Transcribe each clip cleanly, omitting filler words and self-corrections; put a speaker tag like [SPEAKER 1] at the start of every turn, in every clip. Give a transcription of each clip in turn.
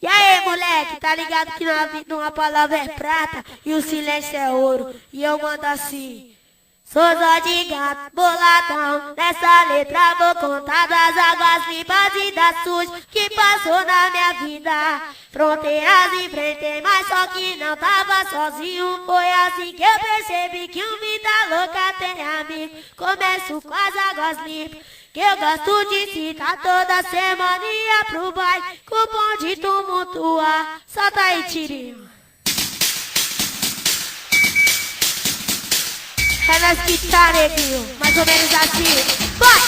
[SPEAKER 1] E aí, moleque, tá ligado que na vida uma palavra é prata e o silêncio é ouro? E eu mando assim. Sou só de gato, boladão, nessa letra vou contar das águas limpas e das sujas que passou na minha vida. Fronteiras enfrentei, mas só que não tava sozinho. Foi assim que eu percebi que um vida louca tem amigo. Começo com as águas limpas, que eu gosto de citar toda semana e ia pro baile, com o bonde tumultuar. Solta aí, tirinho. É nós que tá, neguinho, mais ou menos assim. Vai!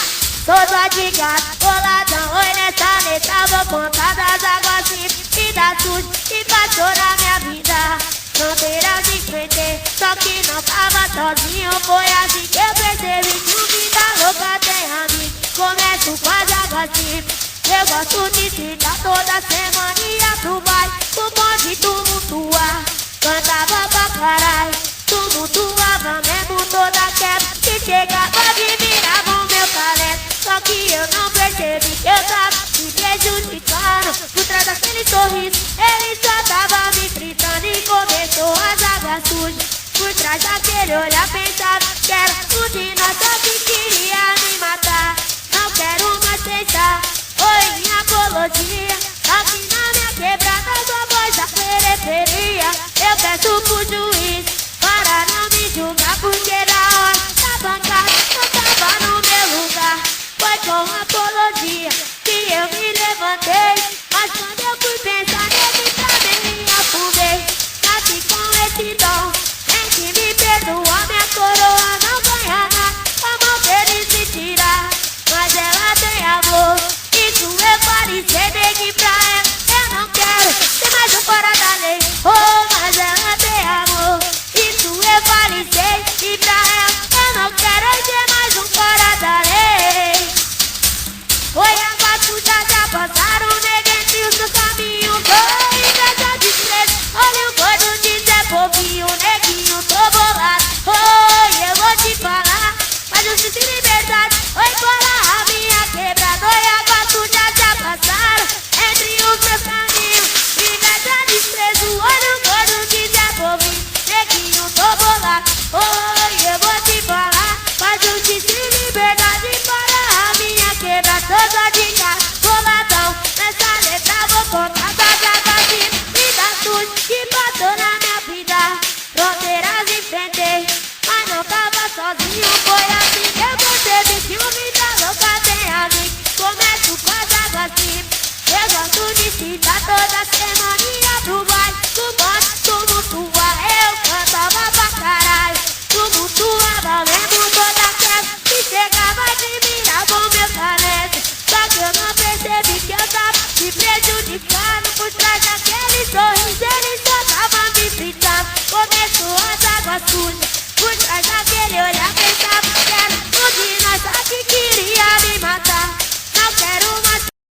[SPEAKER 1] Sou só de gato, boladão, oi nessa letra vou contar das águas limpas e das sujas que passou na minha vida. Fronteiras enfrentei, só que não tava sozinho. Foi assim que eu percebi que o vida louca tem amigo. Começo com as águas limpas, eu gosto de citar toda semana e ia pro baile, o bonde tumultuar. Cantava pra caralho, tumultuava mesmo toda quebra, que chegava admirava o meu talento. Só que eu não percebi que eu tava me prejudicando. Por trás daquele sorriso, ele só tava me fritando. E começou as águas sujas, por trás daquele olhar pensava que era um de nós, só que queria me matar. Não quero mais pensar, oi minha apologia. Aqui na minha quebrada, sua voz da periferia. Eu peço pro juiz para não me julgar, porque na hora da bancada eu tava no meu lugar. Foi com apologia que eu me levantei, mas quando eu fui pensar nele também me afundei. Nasci com esse dom, em que me perdoa, minha coroa não ganha nada, a mão dele se tirar. Mas ela tem amor, isso eu falei, cedei pra ela. Eu não quero ser mais um fora da lei, oh, mas ela tem amor, isso eu falei, cedei pra ela. Eu não quero ser mais um fora da lei. Foi água suja, já passaram, neguei os seus caminhos. Foi inveja de preço, olha o gordo de Zé Povinho, neguinho, tô bolado. Oi, eu vou te falar, mas justiça e liberdade. Oi, cola a minha quebrada. Oi, água suja, já passaram entre os meus caminhos. Inveja de preço, olha o gordo de Zé Povinho, neguinho, tô bolado. Oi, eu vou te falar, mas justiça e liberdade para a minha quebrada. Toda de casa, boladão, nessa letra vou contar das águas e das sujas que passou na minha vida. Fronteiras enfrentei, mas não tava sozinho. Foi assim que eu percebi que o vida louca tem amigo. Começo com as águas limpas, eu gosto de citar toda semana e ia pro baile, o bonde tumultuar. Eu cantava pra caralho, tumultuava mesmo toda quebra, que chegava admirava o meu talento. Só que eu não percebi que eu tava me prejudicando. Por trás daquele sorriso, ele só tava me fritando. Começou as águas sujas, por trás daquele olhar pensava que era um de nós, só que queria me matar. Não quero mais